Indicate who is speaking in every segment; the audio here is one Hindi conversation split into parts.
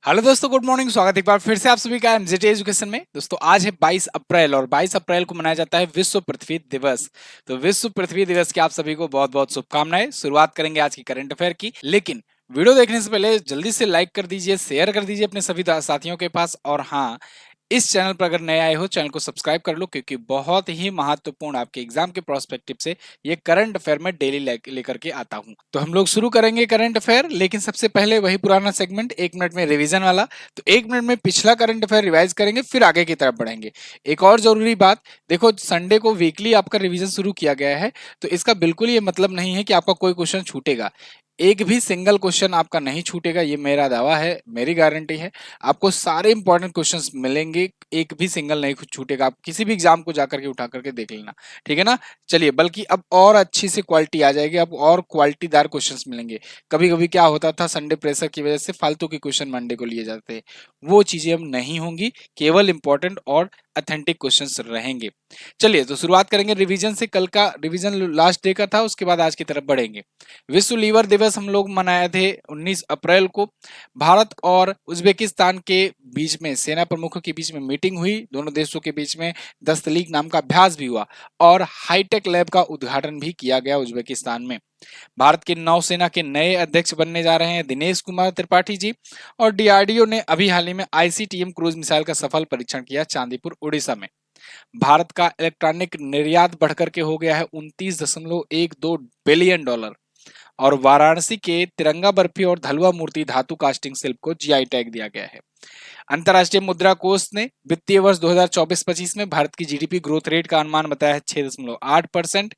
Speaker 1: हेलो दोस्तों, गुड मॉर्निंग। स्वागत है एक बार फिर से आप सभी का एमजेटी एजुकेशन में। दोस्तों आज है 22 अप्रैल और 22 अप्रैल को मनाया जाता है विश्व पृथ्वी दिवस। तो विश्व पृथ्वी दिवस की आप सभी को बहुत बहुत शुभकामनाएं। शुरुआत करेंगे आज की करंट अफेयर की, लेकिन वीडियो देखने से पहले जल्दी से लाइक कर दीजिए, शेयर कर दीजिए अपने सभी साथियों के पास। और हाँ, इस चैनल पर अगर नए आए हो चैनल को सब्सक्राइब कर लो, क्योंकि बहुत ही महत्वपूर्ण आपके एग्जाम के प्रोस्पेक्टिव से ये करंट अफेयर में डेली लेकर के आता हूं। तो हम लोग शुरू करेंगे करंट अफेयर, लेकिन सबसे पहले वही पुराना सेगमेंट 1 मिनट में रिवीजन वाला। तो 1 मिनट में पिछला करंट अफेयर रिवाइज करेंगे, फिर आगे की तरफ बढ़ेंगे। एक और जरूरी बात, देखो संडे को वीकली आपका रिवीजन शुरू किया गया है, तो इसका बिल्कुल ये मतलब नहीं है कि आपका कोई क्वेश्चन छूटेगा। एक भी सिंगल क्वेश्चन आपका नहीं छूटेगा, ये मेरा दावा है, मेरी गारंटी है। आपको सारे इंपॉर्टेंट क्वेश्चंस मिलेंगे, एक भी सिंगल नहीं छूटेगा। आप किसी भी एग्जाम को जाकर के उठा करके देख लेना, ठीक है ना। चलिए, बल्कि अब और अच्छी सी क्वालिटी आ जाएगी, अब और क्वालिटीदार क्वेश्चंस मिलेंगे। कभी कभी क्या होता था, संडे प्रेशर की वजह से फालतू के क्वेश्चन मंडे को लिए जाते हैं, वो चीजें अब नहीं होंगी। केवल इंपॉर्टेंट और अथेंटिक क्वेश्चंस रहेंगे। चलिए, तो शुरुआत करेंगे रिवीजन से। कल का रिवीजन लास्ट डे का था, उसके बाद आज की तरफ बढ़ेंगे। विश्व लीवर दिवस हम लोग मनाए थे 19 अप्रैल को। भारत और उज्बेकिस्तान के बीच में सेना प्रमुखों के बीच में मीटिंग हुई, दोनों देशों के बीच में दस्तलीक नाम का अभ्यास भी हुआ और हाईटेक लैब का उद्घाटन भी किया गया उज्बेकिस्तान में। भारत की नौसेना के नए अध्यक्ष बनने जा रहे हैं दिनेश कुमार त्रिपाठी जी। और डीआरडीओ ने अभी हाल ही में आईसीटीएम क्रूज मिसाइल का सफल परीक्षण किया चांदीपुर उड़ीसा में। भारत का इलेक्ट्रॉनिक निर्यात बढ़कर के हो गया है 29.12 बिलियन डॉलर। और वाराणसी के तिरंगा बर्फी और धलवा मूर्ति धातु कास्टिंग शिल्प को जीआई टैग दिया गया है। अंतर्राष्ट्रीय मुद्रा कोष ने वित्तीय वर्ष 2024-25 में भारत की जीडीपी ग्रोथ रेट का अनुमान बताया है 6.8%।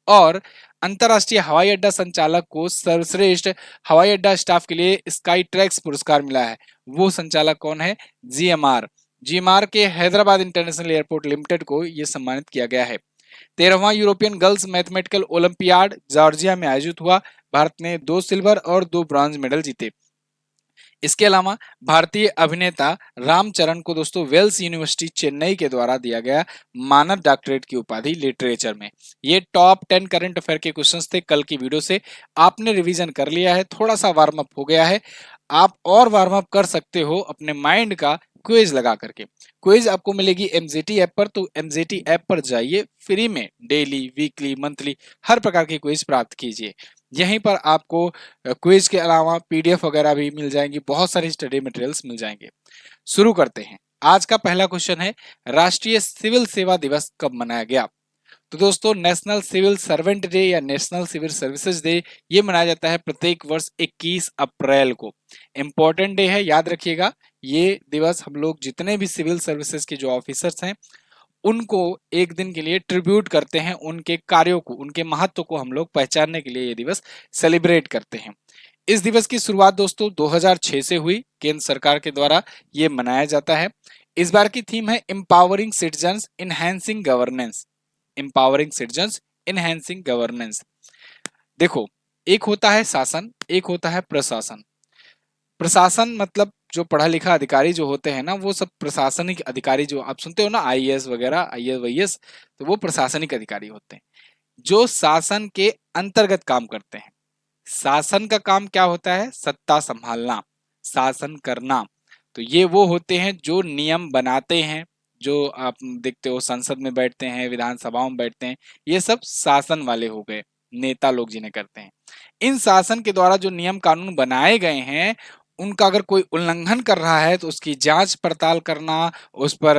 Speaker 1: और अंतर्राष्ट्रीय हवाई अड्डा संचालक को सर्वश्रेष्ठ हवाई अड्डा स्टाफ के लिए स्काई ट्रैक्स पुरस्कार मिला है। वो संचालक कौन है? जीएमआर। जीएमआर के हैदराबाद इंटरनेशनल एयरपोर्ट लिमिटेड को यह सम्मानित किया गया है। 13वां European girls mathematical olympiad Georgia में आयोजित हुआ। भारत ने 2 सिल्वर और 2 ब्रॉन्ज मेडल जीते। इसके अलावा भारतीय अभिनेता रामचरण को दोस्तों वेल्स यूनिवर्सिटी चेन्नई के द्वारा दिया गया मानद डॉक्टरेट की उपाधि लिटरेचर में। ये टॉप 10 करंट अफेयर के क्वेश्चंस थे कल की वीडियो से। आपने रिवीजन कर लिया है, थोड़ा सा वार्म अप हो गया है। आप और वार्म अप कर सकते हो अपने माइंड का क्विज लगा करके। क्विज आपको मिलेगी एमजेटी ऐप पर, तो एमजेटी ऐप पर जाइए, फ्री में डेली, वीकली, मंथली हर प्रकार की क्विज प्राप्त कीजिए। यहीं पर आपको क्विज के अलावा पीडीएफ वगैरह भी मिल जाएंगी, बहुत सारी स्टडी मटेरियल्स मिल जाएंगे। शुरू करते हैं। आज का पहला क्वेश्चन है, राष्ट्रीय सिविल सेवा दिवस कब मनाया गया? तो दोस्तों, नेशनल सिविल सर्वेंट डे या नेशनल सिविल सर्विसेज डे ये मनाया जाता है प्रत्येक वर्ष 21 अप्रैल को। इंपॉर्टेंट डे है, याद रखिएगा। ये दिवस हम लोग जितने भी सिविल सर्विसेज के जो ऑफिसर्स हैं उनको एक दिन के लिए ट्रिब्यूट करते हैं, उनके कार्यों को, उनके महत्व को हम लोग पहचानने के लिए ये दिवस सेलिब्रेट करते हैं। इस दिवस की शुरुआत दोस्तों 2006 से हुई, केंद्र सरकार के द्वारा ये मनाया जाता है। इस बार की थीम है empowering citizens enhancing governance. Empowering citizens enhancing governance. देखो, एक होता है शासन, एक होता है प्रशासन। प्रशासन मतलब जो पढ़ा लिखा अधिकारी जो होते हैं ना, वो सब प्रशासनिक अधिकारी, जो आप सुनते हो ना आईएएस वगैरह, आईएएस वाईएएस, तो वो प्रशासनिक अधिकारी होते हैं जो शासन के अंतर्गत काम करते हैं। शासन का काम क्या होता है? सत्ता संभालना, शासन करना। तो ये वो होते हैं जो नियम बनाते हैं, जो आप देखते हो संसद में बैठते हैं, विधानसभाओं में बैठते हैं, ये सब शासन वाले हो गए, नेता लोग जिन्हें करते हैं। इन शासन के द्वारा जो नियम कानून बनाए गए हैं, उनका अगर कोई उल्लंघन कर रहा है तो उसकी जांच पड़ताल करना, उस पर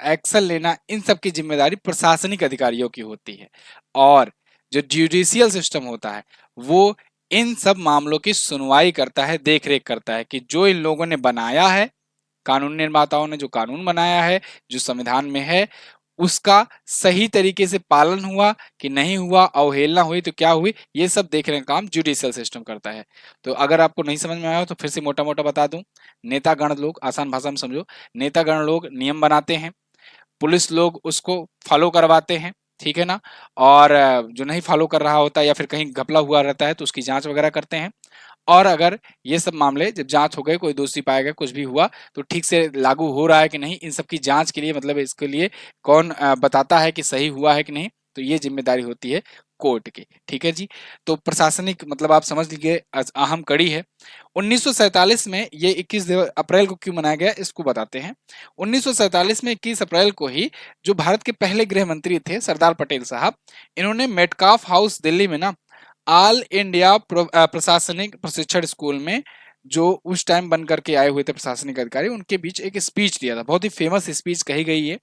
Speaker 1: एक्शन लेना, इन सब की जिम्मेदारी प्रशासनिक अधिकारियों की होती है। और जो जुडिशियल सिस्टम होता है वो इन सब मामलों की सुनवाई करता है, देख रेख करता है कि जो इन लोगों ने बनाया है, कानून निर्माताओं ने जो कानून बनाया है, जो संविधान में है, उसका सही तरीके से पालन हुआ कि नहीं हुआ, अवहेलना हुई तो क्या हुई, ये सब देखने का काम जुडिशियल सिस्टम करता है। तो अगर आपको नहीं समझ में आया हो तो फिर से मोटा मोटा बता दूं। नेतागण लोग, आसान भाषा में समझो, नेतागण लोग नियम बनाते हैं, पुलिस लोग उसको फॉलो करवाते हैं, ठीक है ना। और जो नहीं फॉलो कर रहा होता या फिर कहीं घपला हुआ रहता है तो उसकी जांच वगैरह करते हैं। और अगर ये सब मामले जब जांच हो गए, कोई दोषी पाया गया, कुछ भी हुआ, तो ठीक से लागू हो रहा है कि नहीं, इन सब की जांच के लिए, मतलब इसके लिए कौन बताता है कि सही हुआ है कि नहीं, तो ये जिम्मेदारी होती है कोर्ट के, ठीक है जी। तो प्रशासनिक मतलब आप समझ लीजिए अहम कड़ी है। 1947 में ये 21 अप्रैल को क्यों मनाया गया इसको बताते हैं। 1947 में 21 अप्रैल को ही जो भारत के पहले गृह मंत्री थे सरदार पटेल साहब, इन्होंने मेटकाफ हाउस दिल्ली में ना ऑल इंडिया प्रशासनिक प्रशिक्षण स्कूल में जो उस टाइम बन करके आए हुए थे प्रशासनिक अधिकारी, उनके बीच एक स्पीच दिया था। बहुत ही फेमस स्पीच कही गई है।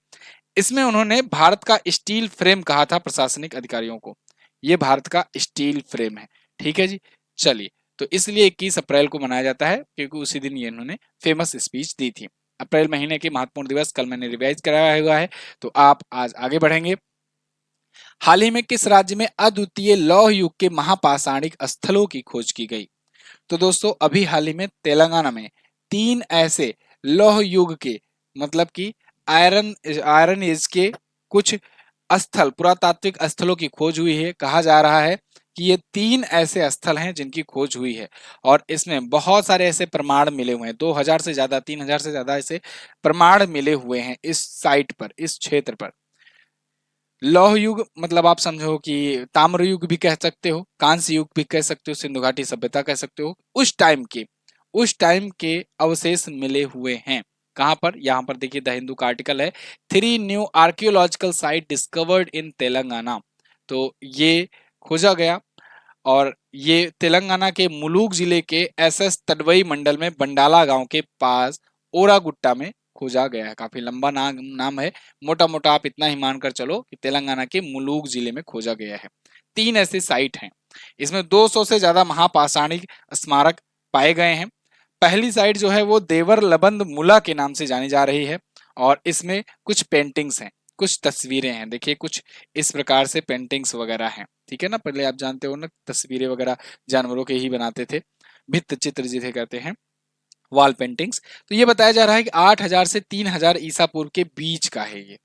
Speaker 1: इसमें उन्होंने भारत का स्टील फ्रेम कहा था प्रशासनिक अधिकारियों को। ये भारत का स्टील फ्रेम है, ठीक है जी। चलिए, तो इसलिए 21 अप्रैल को मनाया जाता है क्योंकि उसी दिन ये इन्होंने फेमस स्पीच दी थी। अप्रैल महीने के महत्वपूर्ण दिवस कल मैंने रिवाइज कराया हुआ है, तो आप आज आगे बढ़ेंगे। हाल ही में किस राज्य में अद्वितीय लौह युग के महापाषाणिक स्थलों की खोज की गई? तो दोस्तों अभी हाल ही में तेलंगाना में 3 ऐसे लौह युग के मतलब कि आयरन आयरन एज के कुछ स्थल, पुरातात्विक स्थलों की खोज हुई है। कहा जा रहा है कि ये 3 ऐसे स्थल हैं जिनकी खोज हुई है और इसमें बहुत सारे ऐसे प्रमाण मिले हुए हैं। 2000 से ज्यादा, 3000 से ज्यादा ऐसे प्रमाण मिले हुए हैं इस साइट पर, इस क्षेत्र पर। लौह युग मतलब आप समझो कि ताम्र युग भी कह सकते हो, कांस्य युग भी कह सकते हो, सिंधु घाटी सभ्यता कह सकते हो। उस टाइम के अवशेष मिले हुए हैं। कहां पर? यहां पर देखिए, द हिंदू का आर्टिकल है, 3 new archaeological site discovered in Telangana. तो ये खोजा गया और ये तेलंगाना के मुलुगु जिले के एसएस तडवई मंडल में बंडाला गांव के पास ओरागुट्टा में खोजा गया है। काफी लंबा नाम है, मोटा मोटा आप इतना ही मानकर चलो कि तेलंगाना के मुलुगु जिले में खोजा गया है। 3 ऐसे साइट हैं, इसमें 200 से ज्यादा महापाषाणिक स्मारक पाए गए हैं। पहली साइट जो है वो देवर लबंद मुला के नाम से जानी जा रही है और इसमें कुछ पेंटिंग्स हैं, कुछ तस्वीरें हैं। देखिए कुछ इस प्रकार से पेंटिंग्स वगैरह हैं, ठीक है ना। पहले आप जानते हो ना, तस्वीरें वगैरह जानवरों के ही बनाते थे, भित्त चित्र जिसे कहते हैं, वॉल पेंटिंग्स। तो ये बताया जा रहा है कि 8000 से 3000 ईसा पूर्व के बीच का है ये,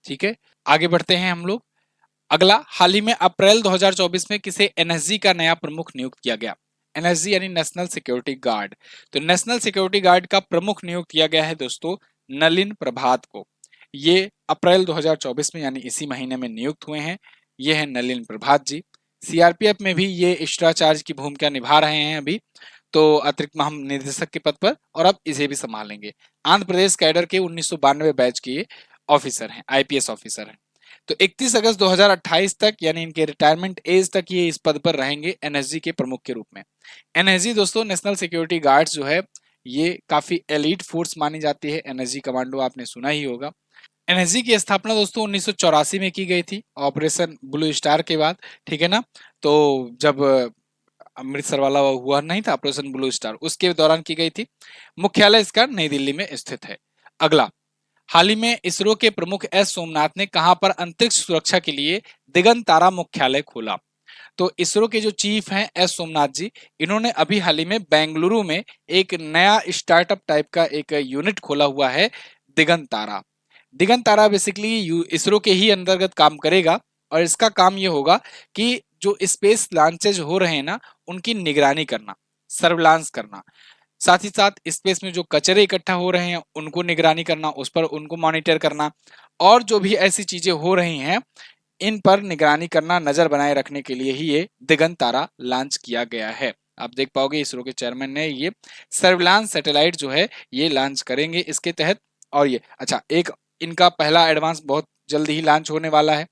Speaker 1: ठीक है। आगे बढ़ते हैं हम लोग। अगला, हाल ही में अप्रैल 2024 में किसे एनएसजी का नया प्रमुख नियुक्त किया गया? एनएसजी यानी नेशनल सिक्योरिटी गार्ड। तो नेशनल सिक्योरिटी गार्ड का प्रमुख नियुक्त किया गया है दोस्तों नलिन प्रभात को। ये अप्रैल 2024 में यानी इसी महीने में नियुक्त हुए हैं। ये है नलिन प्रभात जी। सीआरपीएफ में भी ये एक्स्ट्रा चार्ज की भूमिका निभा रहे हैं अभी, तो अतिरिक्त महानिदेशक के पद पर, और अब इसे भी संभालेंगे। आंध्र प्रदेश कैडर के 1992 बैच के ऑफिसर हैं, आईपीएस ऑफिसर हैं। तो 31 अगस्त 2028 तक यानी इनके रिटायरमेंट एज तक ये इस पद पर रहेंगे एनएसजी के प्रमुख के रूप में। एनएसजी दोस्तों नेशनल सिक्योरिटी गार्ड्स जो है ये काफी एलीट फोर्स मानी जाती है। एनएसजी कमांडो आपने सुना ही होगा। एनएसजी की स्थापना दोस्तों 1984 में की गई थी, ऑपरेशन ब्लू स्टार के बाद, ठीक है ना। तो जब अमृतसर वाला हुआ नहीं था ऑपरेशन ब्लू स्टार, उसके दौरान की गई थी। मुख्यालय इसका नई दिल्ली में स्थित है। अगला, हाल ही में इसरो के प्रमुख एस सोमनाथ ने कहां पर अंतरिक्ष सुरक्षा के लिए दिगंत तारा मुख्यालय खोला? तो इसरो के जो चीफ हैं एस सोमनाथ जी, इन्होंने अभी हाल ही में बेंगलुरु में एक नया स्टार्टअप टाइप का एक यूनिट खोला हुआ है, दिगंत तारा। दिगंत तारा बेसिकली इसरो के ही अंतर्गत काम करेगा और इसका काम ये होगा कि जो स्पेस लॉन्चेज हो रहे हैं ना, उनकी निगरानी करना, सर्विलांस करना, साथ ही साथ स्पेस में जो कचरे इकट्ठा हो रहे हैं उनको निगरानी करना, उस पर उनको मॉनिटर करना, और जो भी ऐसी चीजें हो रही हैं इन पर निगरानी करना, नजर बनाए रखने के लिए ही ये दिगंत तारा लॉन्च किया गया है। आप देख पाओगे इसरो के चेयरमैन ने ये सर्विलांस सैटेलाइट जो है ये लॉन्च करेंगे इसके तहत। और ये अच्छा, एक इनका पहला एडवांस बहुत जल्द ही लॉन्च होने वाला है।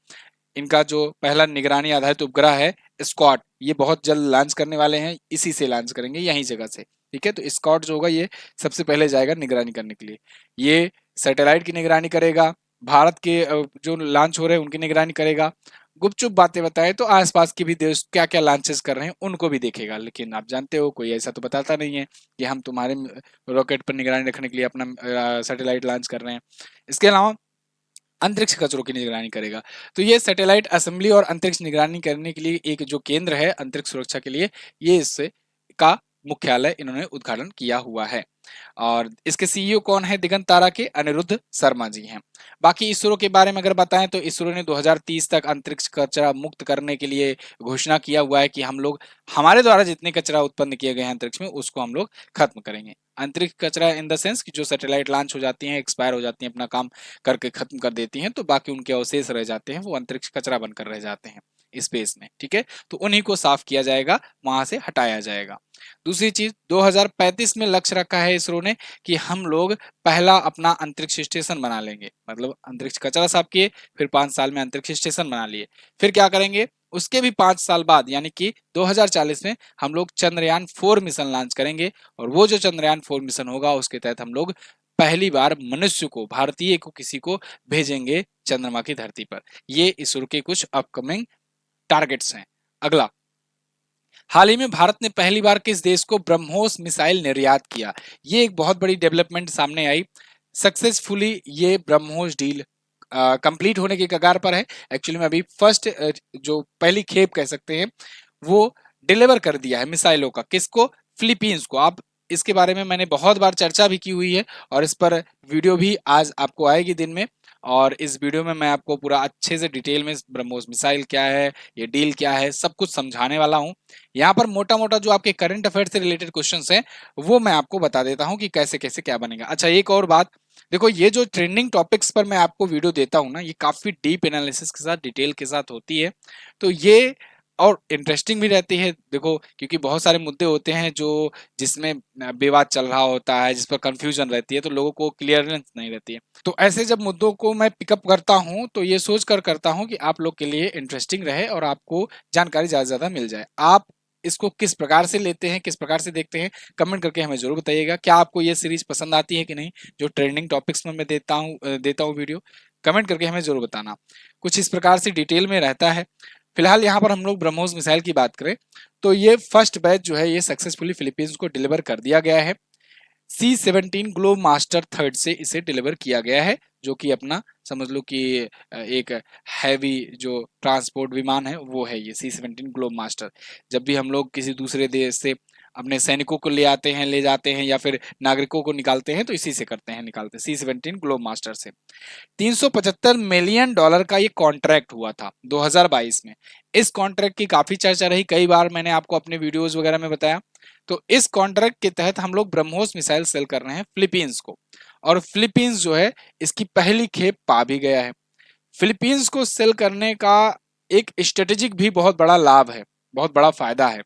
Speaker 1: इनका जो पहला निगरानी आधारित उपग्रह है स्कॉट, ये बहुत जल्द लॉन्च करने वाले हैं, इसी से लॉन्च करेंगे, यहीं जगह से, ठीक है। तो स्कॉट जो होगा ये सबसे पहले जाएगा निगरानी करने के लिए। ये सैटेलाइट की निगरानी करेगा, भारत के जो लॉन्च हो रहे हैं उनकी निगरानी करेगा। गुपचुप बातें बताए तो आसपास के भी देश क्या क्या लॉन्चेस कर रहे हैं उनको भी देखेगा, लेकिन आप जानते हो कोई ऐसा तो बताता नहीं है कि हम तुम्हारे रॉकेट पर निगरानी रखने के लिए अपना सैटेलाइट लॉन्च कर रहे हैं। इसके अलावा अंतरिक्ष कचरों की निगरानी करेगा। तो ये सैटेलाइट असेंबली और अंतरिक्ष निगरानी करने के लिए एक जो केंद्र है अंतरिक्ष सुरक्षा के लिए, ये इससे का मुख्यालय इन्होंने उद्घाटन किया हुआ है। और इसके सीईओ कौन है दिगंत तारा के? अनिरुद्ध शर्मा जी हैं। बाकी इसरो के बारे में अगर बताएं तो इसरो ने 2030 तक अंतरिक्ष कचरा मुक्त करने के लिए घोषणा किया हुआ है कि हम लोग हमारे द्वारा जितने कचरा उत्पन्न किए गए हैं अंतरिक्ष में उसको हम लोग खत्म करेंगे। अंतरिक्ष कचरा इन द सेंस कि जो सैटेलाइट लॉन्च हो जाती हैं, एक्सपायर हो जाती हैं, अपना काम करके खत्म कर देती हैं, तो बाकी उनके अवशेष रह जाते हैं, वो अंतरिक्ष कचरा बनकर रह जाते हैं। स्पेस में, ठीक है। तो उन्हीं को साफ किया जाएगा, वहां से हटाया जाएगा। दूसरी चीज, 2035 में लक्ष्य रखा है इसरो ने कि हम लोग पहला अपना अंतरिक्ष स्टेशन बना लेंगे। मतलब अंतरिक्ष कचरा साफ किए, फिर 5 साल में अंतरिक्ष स्टेशन बना लिए, फिर क्या करेंगे, उसके भी 5 साल बाद यानी कि 2040 में हम लोग चंद्रयान 4 मिशन लॉन्च करेंगे। और वो जो चंद्रयान 4 मिशन होगा उसके तहत हम लोग पहली बार मनुष्य को, भारतीय को, किसी को भेजेंगे चंद्रमा की धरती पर। ये इसरो के कुछ अपकमिंग टारगेट्स हैं। अगला, हाल ही में भारत ने पहली बार किस देश को ब्रह्मोस मिसाइल निर्यात किया? ये एक बहुत बड़ी डेवलपमेंट सामने आई। सक्सेसफुली ये ब्रह्मोस डील कंप्लीट होने के कगार पर है। एक्चुअली में अभी फर्स्ट जो पहली खेप कह सकते हैं वो डिलीवर कर दिया है मिसाइलों का। किसको? फिलीपींस को। आप इसके बारे में मैंने बहुत बार चर्चा भी की हुई है और इस पर वीडियो भी आज आपको आएगी दिन में। और इस वीडियो में मैं आपको पूरा अच्छे से डिटेल में ब्रह्मोस मिसाइल क्या है, ये डील क्या है, सब कुछ समझाने वाला हूँ। यहाँ पर मोटा मोटा जो आपके करंट अफेयर से रिलेटेड क्वेश्चंस हैं वो मैं आपको बता देता हूँ कि कैसे कैसे क्या बनेगा। अच्छा, एक और बात, देखो ये जो ट्रेंडिंग टॉपिक्स पर मैं आपको वीडियो देता हूँ ना, ये काफी डीप एनालिसिस के साथ, डिटेल के साथ होती है। तो ये और इंटरेस्टिंग भी रहती है, देखो, क्योंकि बहुत सारे मुद्दे होते हैं जो जिसमें विवाद चल रहा होता है, जिस पर कंफ्यूजन रहती है, तो लोगों को क्लियरेंस नहीं रहती है। तो ऐसे जब मुद्दों को मैं पिकअप करता हूं तो ये सोच कर करता हूं कि आप लोग के लिए इंटरेस्टिंग रहे और आपको जानकारी ज्यादा से ज्यादा मिल जाए। आप इसको किस प्रकार से लेते हैं, किस प्रकार से देखते हैं, कमेंट करके हमें जरूर बताइएगा। क्या आपको ये सीरीज पसंद आती है कि नहीं, जो ट्रेंडिंग टॉपिक्स में मैं देता हूँ वीडियो? कमेंट करके हमें जरूर बताना। कुछ इस प्रकार से डिटेल में रहता है। फिलहाल यहाँ पर हम लोग ब्रह्मोस मिसाइल की बात करें तो ये फर्स्ट बैच जो है ये सक्सेसफुली फिलीपींस को डिलीवर कर दिया गया है। C-17 ग्लोब मास्टर थर्ड से इसे डिलीवर किया गया है, जो कि अपना समझ लो कि एक हैवी जो ट्रांसपोर्ट विमान है वो है ये C-17 ग्लोब मास्टर। जब भी हम लोग किसी दूसरे देश से अपने सैनिकों को ले आते हैं, ले जाते हैं, या फिर नागरिकों को निकालते हैं तो इसी से करते हैं, निकालते हैं C-17 ग्लोब मास्टर से। $375 मिलियन का ये कॉन्ट्रैक्ट हुआ था 2022 में। इस कॉन्ट्रैक्ट की काफी चर्चा रही, कई बार मैंने आपको अपने वीडियोस वगैरह में बताया। तो इस कॉन्ट्रैक्ट के तहत हम लोग ब्रह्मोस मिसाइल सेल कर रहे हैं फिलीपींस को, और फिलीपींस जो है इसकी पहली खेप पा भी गया है। फिलीपींस को सेल करने का एक स्ट्रेटेजिक भी बहुत बड़ा लाभ है, बहुत बड़ा फायदा है।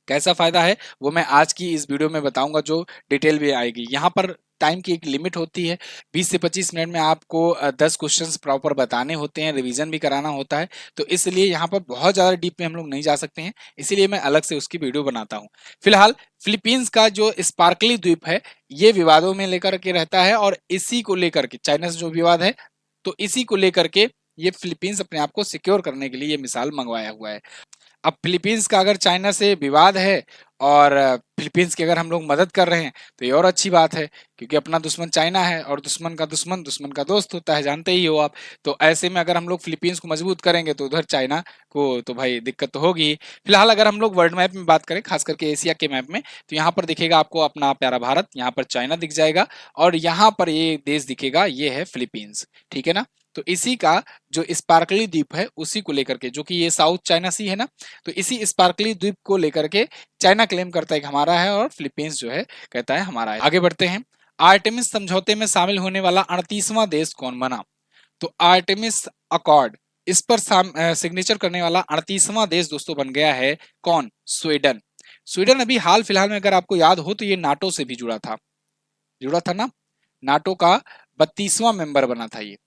Speaker 1: कैसा फायदा है वो मैं आज की इस वीडियो में बताऊंगा, जो डिटेल भी आएगी। यहाँ पर टाइम की एक लिमिट होती है, 20 से 25 मिनट में आपको 10 क्वेश्चंस प्रॉपर बताने होते हैं, रिवीजन भी कराना होता है। तो इसलिए यहाँ पर बहुत ज़्यादा डीप में हम लोग नहीं जा सकते हैं, इसीलिए मैं अलग से उसकी वीडियो बनाता हूँ। फिलहाल फिलीपींस का जो स्पार्कली द्वीप है ये विवादों में लेकर के रहता है, और इसी को लेकर के चाइना से जो विवाद है, तो इसी को लेकर के ये फिलीपींस अपने आप को सिक्योर करने के लिए ये मिसाइल मंगवाया हुआ है। अब फिलीपींस का अगर चाइना से विवाद है और फिलीपींस की अगर हम लोग मदद कर रहे हैं तो ये और अच्छी बात है, क्योंकि अपना दुश्मन चाइना है और दुश्मन का दुश्मन दुश्मन का दोस्त होता है, जानते ही हो आप। तो ऐसे में अगर हम लोग फिलीपींस को मजबूत करेंगे तो उधर चाइना को तो भाई दिक्कत तो होगी ही। फिलहाल अगर हम लोग वर्ल्ड मैप में बात करें, खास करके एशिया के मैप में, तो यहाँ पर दिखेगा आपको अपना प्यारा भारत, यहाँ पर चाइना दिख जाएगा, और यहाँ पर ये देश दिखेगा, ये है फिलीपींस, ठीक है ना। तो इसी का जो स्पार्कली द्वीप है उसी को लेकर के, जो कि ये साउथ चाइना सी है ना, तो इसी स्पार्कली द्वीप को लेकर के चाइना क्लेम करता है कि हमारा है, और फिलीपींस जो है कहता है हमारा है। आगे बढ़ते हैं। आर्टेमिस समझौते में शामिल होने वाला 38वां देश कौन बना? तो आर्टेमिस अकॉर्ड, इस पर सिग्नेचर करने वाला 38वां देश दोस्तों बन गया है कौन? स्वीडन। स्वीडन अभी हाल फिलहाल में अगर आपको याद हो तो ये नाटो से भी जुड़ा था ना, नाटो का 32वां मेंबर बना था ये,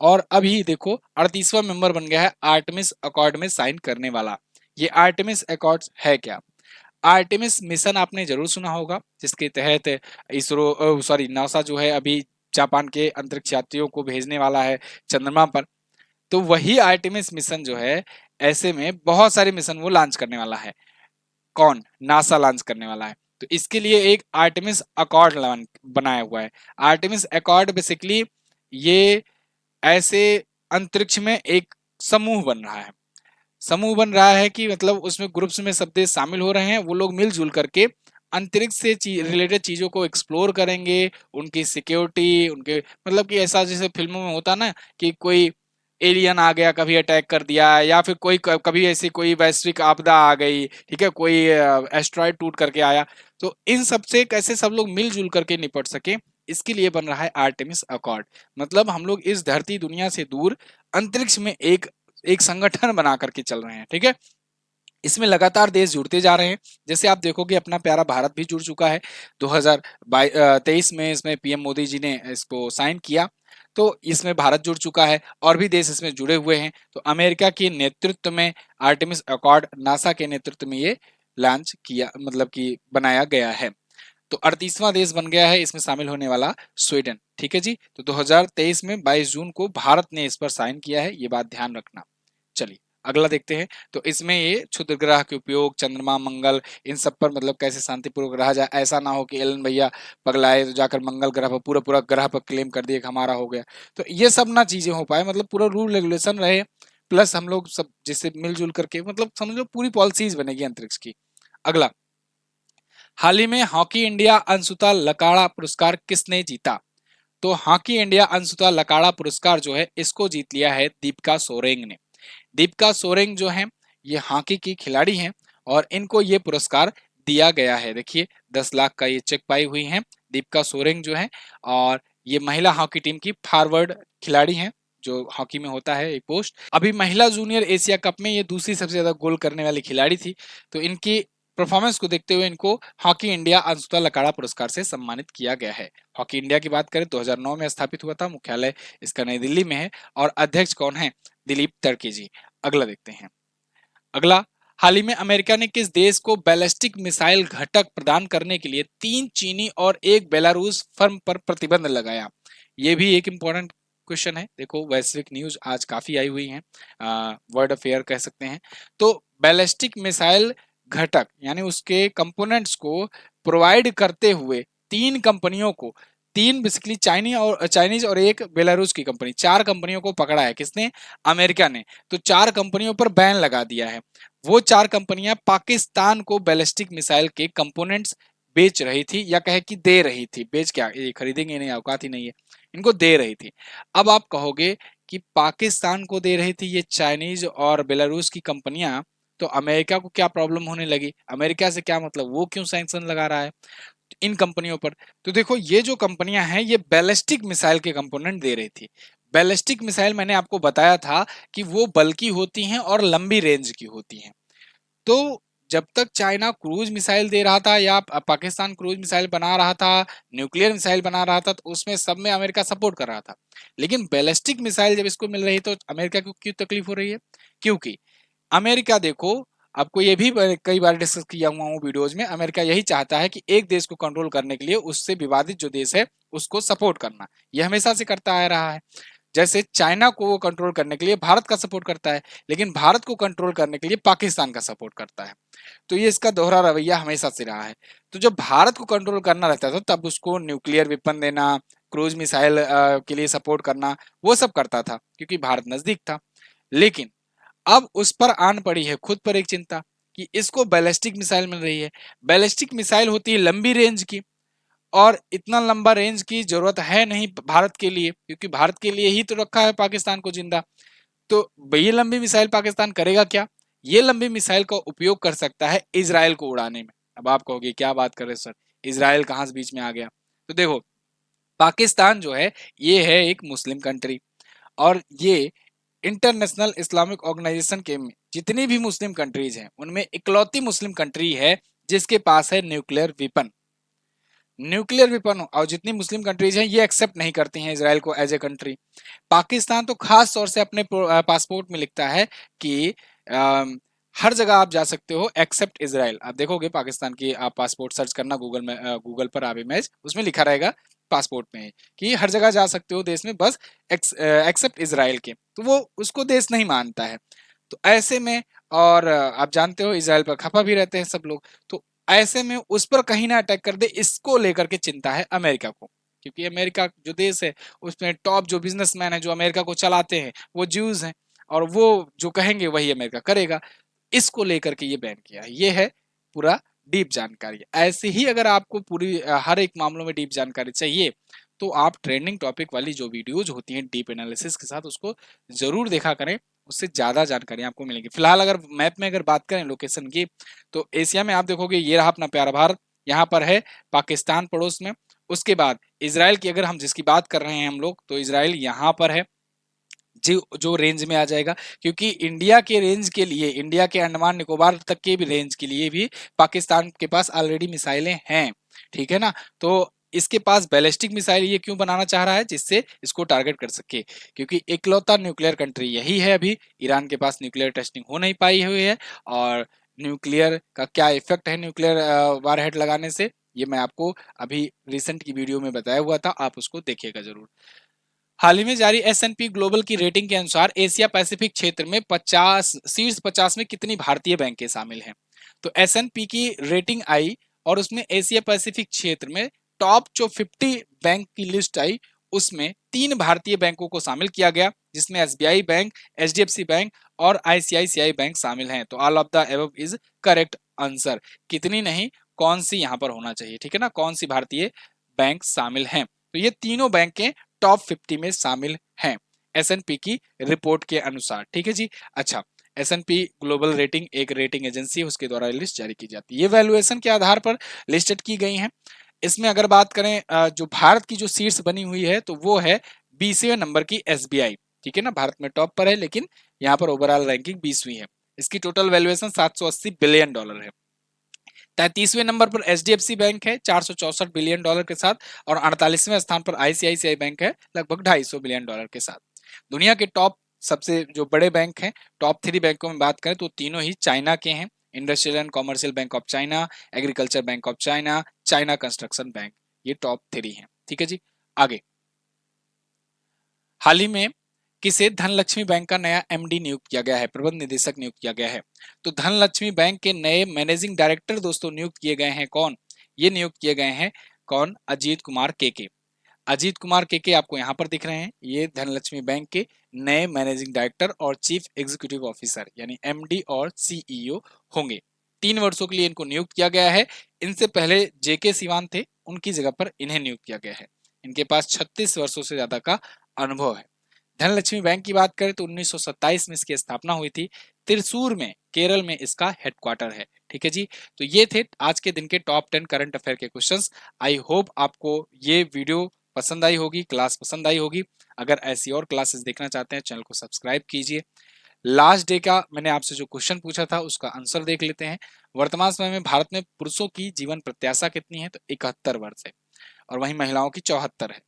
Speaker 1: और अभी देखो 38वां मेंबर बन गया है आर्टेमिस अकॉर्ड में साइन करने वाला। ये आर्टेमिस अकॉर्ड है क्या? आर्टेमिस मिशन आपने जरूर सुना होगा, जिसके तहत इसरो सॉरी नासा जो है अभी जापान के अंतरिक्ष यात्रियों को भेजने वाला है चंद्रमा पर। तो वही आर्टेमिस मिशन जो है, ऐसे में बहुत सारे मिशन वो लॉन्च करने वाला है। कौन? नासा लॉन्च करने वाला है। तो इसके लिए एक आर्टेमिस अकॉर्ड बनाया हुआ है। आर्टेमिस अकॉर्ड बेसिकली ये ऐसे अंतरिक्ष में एक समूह बन रहा है, कि मतलब उसमें ग्रुप्स में सब देश शामिल हो रहे हैं, वो लोग मिलजुल करके अंतरिक्ष से रिलेटेड चीजों को एक्सप्लोर करेंगे, उनकी सिक्योरिटी, उनके मतलब कि ऐसा जैसे फिल्मों में होता ना कि कोई एलियन आ गया, कभी अटैक कर दिया, या फिर कोई कभी ऐसी कोई वैश्विक आपदा आ गई, ठीक है, कोई एस्ट्रॉयड टूट करके आया, तो इन सब से कैसे सब लोग मिलजुल करके निपट सके, इसके लिए बन रहा है आर्टेमिस अकॉर्ड। मतलब हम लोग इस धरती दुनिया से दूर अंतरिक्ष में एक एक संगठन बना करके चल रहे हैं, ठीक है। इसमें लगातार देश जुड़ते जा रहे हैं। जैसे आप देखोगे अपना प्यारा भारत भी जुड़ चुका है। 2023 में इसमें पीएम मोदी जी ने इसको साइन किया, तो इसमें भारत जुड़ चुका है और भी देश इसमें जुड़े हुए हैं। तो अमेरिका के नेतृत्व में आर्टेमिस अकॉर्ड, नासा के नेतृत्व में ये लॉन्च किया, मतलब कि बनाया गया है। तो 38वां देश बन गया है इसमें शामिल होने वाला स्वीडन, ठीक है जी। तो 2023 में 22 जून को भारत ने इस पर साइन किया है, ये बात ध्यान रखना। चलिए अगला देखते हैं। तो इसमें ये क्षुद्र ग्रह के उपयोग, चंद्रमा, मंगल, इन सब पर मतलब कैसे शांतिपूर्वक रहा जाए। ऐसा ना हो कि एलन भैया पगलाए तो जाकर मंगल ग्रह पर पूरा पूरा ग्रह पर क्लेम कर दिए कि हमारा हो गया। तो ये सब ना चीजें हो पाए, मतलब पूरा रूल रेगुलेशन रहे, प्लस हम लोग सब जिससे मिलजुल करके, मतलब समझ लो पूरी पॉलिसीज बनेगी अंतरिक्ष की। अगला, हाल ही में हॉकी इंडिया अंशुता लकाड़ा पुरस्कार किसने जीता? तो हॉकी इंडिया अंशुता लकाड़ा पुरस्कार जो है इसको जीत लिया है दीपिका सोरेंग ने। दीपिका सोरेंग जो है ये हॉकी की खिलाड़ी हैं और इनको ये पुरस्कार दिया गया है। देखिए 10 लाख का ये चेक पाई हुई हैं दीपिका सोरेंग जो है, और ये महिला हॉकी टीम की फॉरवर्ड खिलाड़ी हैं, जो हॉकी में होता है एक पोस्ट। अभी महिला जूनियर एशिया कप में ये दूसरी सबसे ज्यादा गोल करने वाली खिलाड़ी थी। तो इनकी परफॉर्मेंस को देखते हुए इनको हॉकी इंडिया अंशुता लकाड़ा पुरस्कार से सम्मानित किया गया है। हॉकी इंडिया की बात करें 2009 में स्थापित हुआ था, मुख्यालय इसका नई दिल्ली में है और अध्यक्ष कौन है? दिलीप तर्की जी। अगला देखते हैं। अगला, हाल ही में अमेरिका ने किस देश को बैलिस्टिक मिसाइल घटक प्रदान करने के लिए 3 चीनी और 1 बेलारूस फर्म पर प्रतिबंध लगाया? ये भी एक इंपॉर्टेंट क्वेश्चन है। देखो वैश्विक न्यूज आज काफी आई हुई है, वर्ल्ड अफेयर कह सकते हैं। तो बैलिस्टिक मिसाइल घटक यानी उसके कंपोनेंट्स को प्रोवाइड करते हुए 3 कंपनियों को, 3 बेसिकली चाइनीज और 1 बेलारूस की कंपनी, 4 कंपनियों को पकड़ा है। किसने? अमेरिका ने। तो 4 कंपनियों पर बैन लगा दिया है। वो 4 कंपनियां पाकिस्तान को बैलिस्टिक मिसाइल के कंपोनेंट्स बेच रही थी, या कहे कि दे रही थी। बेच क्या, ये खरीदेंगे नहीं, औकात ही नहीं है, इनको दे रही थी। अब आप कहोगे कि पाकिस्तान को दे रही थी ये चाइनीज और बेलारूस की कंपनियां, तो अमेरिका को क्या प्रॉब्लम होने लगी? अमेरिका से क्या मतलब, वो क्यों सैंक्शन लगा रहा है इन कंपनियों पर? तो देखो ये जो कंपनियां हैं ये बैलिस्टिक मिसाइल के कंपोनेंट दे रही थी। बैलिस्टिक मिसाइल मैंने आपको बताया था कि वो बल्कि होती हैं और लंबी रेंज की होती हैं। तो जब तक चाइना क्रूज मिसाइल दे रहा था या पाकिस्तान क्रूज मिसाइल बना रहा था, न्यूक्लियर मिसाइल बना रहा था, तो उसमें सब में अमेरिका सपोर्ट कर रहा था। लेकिन बैलिस्टिक मिसाइल जब इसको मिल रही तो अमेरिका को क्यों तकलीफ हो रही है? क्योंकि अमेरिका देखो, आपको ये भी कई बार डिस्कस किया हुआ हूँ वीडियोज में, अमेरिका यही चाहता है कि एक देश को कंट्रोल करने के लिए उससे विवादित जो देश है उसको सपोर्ट करना। ये हमेशा से करता आ रहा है। जैसे चाइना को वो कंट्रोल करने के लिए भारत का सपोर्ट करता है, लेकिन भारत को कंट्रोल करने के लिए पाकिस्तान का सपोर्ट करता है। तो ये इसका दोहरा रवैया हमेशा से रहा है। तो जब भारत को कंट्रोल करना रहता था तब उसको न्यूक्लियर वेपन देना, क्रूज मिसाइल के लिए सपोर्ट करना, वो सब करता था क्योंकि भारत नजदीक था। लेकिन अब उस पर आन पड़ी है खुद पर एक चिंता कि इसको बैलिस्टिक मिसाइल मिल रही है। बैलिस्टिक मिसाइल होती है लंबी रेंज की, और इतना लंबा रेंज की जरूरत है नहीं भारत के लिए, क्योंकि भारत के लिए ही तो रखा है पाकिस्तान को जिंदा। तो ये लंबी मिसाइल पाकिस्तान करेगा क्या? ये लंबी मिसाइल का उपयोग कर सकता है इजराइल को उड़ाने में। अब आप कहोगे क्या बात कर रहे सर, इजराइल कहाँ से बीच में आ गया? तो देखो पाकिस्तान जो है ये है एक मुस्लिम कंट्री, और ये इंटरनेशनल इस्लामिक ऑर्गेनाइजेशन के जितनी भी मुस्लिम कंट्रीज हैं उनमें इकलौती मुस्लिम कंट्री है जिसके पास है न्यूक्लियर वेपन। न्यूक्लियर वेपन, और जितनी मुस्लिम कंट्रीज हैं ये एक्सेप्ट नहीं करती हैं इसराइल को एज ए कंट्री। पाकिस्तान तो खास तौर से अपने पासपोर्ट में लिखता है कि हर जगह आप जा सकते हो एक्सेप्ट इसराइल। आप देखोगे पाकिस्तान की, आप पासपोर्ट सर्च करना गूगल में, गूगल पर आप इमेज, उसमें लिखा रहेगा पासपोर्ट में कि हर जगह जा सकते हो देश में, बस एक्सेप्ट इसराइल के। तो वो उसको देश नहीं मानता है। तो ऐसे में, और आप जानते हो इसराइल पर खफा भी रहते हैं सब लोग, तो ऐसे में उस पर कहीं ना अटैक कर दे, इसको लेकर के चिंता है अमेरिका को। क्योंकि अमेरिका जो देश है उसमें टॉप जो बिजनेसमैन है जो अमेरिका को चलाते हैं वो ज्यूज हैं, और वो जो कहेंगे वही अमेरिका करेगा। इसको लेकर के ये बैन किया है। ये है पूरा डीप जानकारी। ऐसे ही अगर आपको पूरी हर एक मामलों में डीप जानकारी चाहिए तो आप ट्रेंडिंग टॉपिक वाली जो वीडियोज होती हैं डीप एनालिसिस के साथ, उसको जरूर देखा करें, उससे ज्यादा जानकारी आपको मिलेगी। फिलहाल अगर मैप में अगर बात करें लोकेशन की, तो एशिया में आप देखोगे ये रहा अपना प्यारा भारत, यहाँ पर है पाकिस्तान पड़ोस में। उसके बाद इसराइल की अगर हम जिसकी बात कर रहे हैं हम लोग, तो इसराइल यहाँ पर है। जो जो रेंज में आ जाएगा, क्योंकि इंडिया के रेंज के लिए, इंडिया के अंडमान निकोबार तक के भी रेंज के लिए भी पाकिस्तान के पास ऑलरेडी मिसाइलें हैं, ठीक है ना। तो इसके पास बैलिस्टिक मिसाइल ये क्यों बनाना चाह रहा है, जिससे इसको टारगेट कर सके, क्योंकि इकलौता न्यूक्लियर कंट्री यही है अभी। ईरान के पास न्यूक्लियर टेस्टिंग हो नहीं पाई हुई है, और न्यूक्लियर का क्या इफेक्ट है न्यूक्लियर वारहेड लगाने से, ये मैं आपको अभी रिसेंट की वीडियो में बताया हुआ था, आप उसको देखिएगा जरूर। हाल ही में जारी एस&पी ग्लोबल की रेटिंग के अनुसार एशिया पैसिफिक क्षेत्र में 50 शीर्ष 50 में कितनी भारतीय बैंकें शामिल हैं। तो एस&पी की रेटिंग आई और उसमें एशिया पैसिफिक क्षेत्र में टॉप जो 50 बैंक की लिस्ट आई, उसमें 3 भारतीय बैंकों को शामिल किया गया, जिसमें एसबीआई बैंक, एचडीएफसी बैंक और आईसीआईसीआई बैंक शामिल हैं। तो all of the above is correct answer. कितनी नहीं, कौन सी यहां पर होना चाहिए, ठीक है ना, कौन सी भारतीय बैंक शामिल हैं। तो ये तीनों बैंकें टॉप 50 में शामिल हैं एस&पी की रिपोर्ट के अनुसार, ठीक है जी। अच्छा, एस&पी ग्लोबल रेटिंग एक रेटिंग एजेंसी है, उसके द्वारा लिस्ट जारी की जाती है, ये वैल्यूएशन के आधार पर लिस्टेड की गई हैं। इसमें अगर बात करें जो भारत की जो शीर्ष बनी हुई है, तो वो है 20वें नंबर की एसबीआई, ठीक है ना, भारत में टॉप पर है, लेकिन यहाँ पर ओवरऑल रैंकिंग 20वीं है। इसकी टोटल वैल्यूएशन $780 बिलियन है। 33वें नंबर पर एचडीएफसी बैंक है $464 बिलियन के साथ, और 48वें स्थान पर आईसीआईसीआई बैंक है लगभग $250 बिलियन के साथ। दुनिया के टॉप सबसे जो बड़े बैंक हैं, टॉप 3 बैंकों में बात करें तो तीनों ही चाइना के हैं। Industrial and commercial bank of China, agriculture bank of China, China construction bank, ये टॉप 3 हैं, ठीक है जी। आगे, हाल ही में किसे धनलक्ष्मी बैंक का नया एमडी नियुक्त किया गया है, प्रबंध निदेशक नियुक्त किया गया है। तो धनलक्ष्मी बैंक के नए मैनेजिंग डायरेक्टर दोस्तों नियुक्त किए गए हैं कौन, ये नियुक्त किए गए हैं कौन, अजीत कुमार के। अजीत कुमार के आपको यहाँ पर दिख रहे हैं, ये धनलक्ष्मी बैंक के नए मैनेजिंग डायरेक्टर और चीफ एग्जीक्यूटिव ऑफिसर यानी एमडी और सीईओ होंगे। 3 वर्षों के लिए इनको नियुक्त किया गया है। इनसे पहले जेके सिवान थे, उनकी जगह पर इन्हें नियुक्त किया गया है। इनके पास 36 वर्षों से ज्यादा का अनुभव है। धनलक्ष्मी बैंक की बात करें तो 1927 में इसकी स्थापना हुई थी। त्रिशूर में, केरल में इसका हेडक्वार्टर है, ठीक है जी। तो ये थे आज के दिन के टॉप 10 करंट अफेयर के क्वेश्चंस। आई होप आपको ये वीडियो पसंद आई होगी, क्लास पसंद आई होगी। अगर ऐसी और क्लासेस देखना चाहते हैं, चैनल को सब्सक्राइब कीजिए। लास्ट डे का मैंने आपसे जो क्वेश्चन पूछा था उसका आंसर देख लेते हैं। वर्तमान समय में भारत में पुरुषों की जीवन प्रत्याशा कितनी है, तो 71 वर्ष है, और वहीं महिलाओं की 74 है।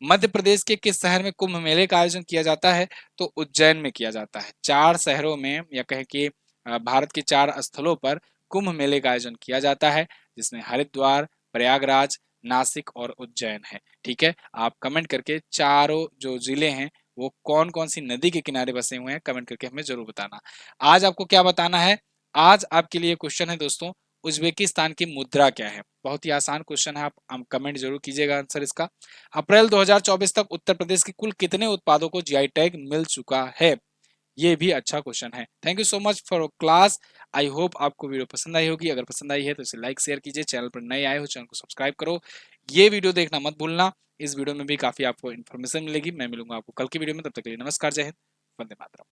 Speaker 1: मध्य प्रदेश के किस शहर में कुंभ मेले का आयोजन किया जाता है, तो उज्जैन में किया जाता है। 4 शहरों में, या कहें कि भारत के 4 स्थलों पर कुंभ मेले का आयोजन किया जाता है, जिसमें हरिद्वार, प्रयागराज, नासिक और उज्जैन है, ठीक है। आप कमेंट करके चारों जो जिले हैं वो कौन कौन सी नदी के किनारे बसे हुए हैं, कमेंट करके हमें जरूर बताना। आज आपको क्या बताना है, आज आपके लिए क्वेश्चन है दोस्तों, उज्बेकिस्तान की मुद्रा क्या है। बहुत ही आसान क्वेश्चन है, आप कमेंट जरूर कीजिएगा आंसर इसका। अप्रैल 2024 तक उत्तर प्रदेश के कुल कितने उत्पादों को जीआई टैग मिल चुका है, ये भी अच्छा क्वेश्चन है। Thank you so much for class. I hope आपको वीडियो पसंद आई होगी। अगर पसंद आई है तो इसे लाइक शेयर कीजिए। चैनल पर नए आए हो, चैनल को सब्सक्राइब करो। ये वीडियो देखना मत भूलना। इस वीडियो में भी काफी आपको इन्फॉर्मेशन मिलेगी। मैं मिलूंगा आपको कल की वीडियो में, तब तक के लिए नमस्कार, जय हिंद, वंदे मातरम।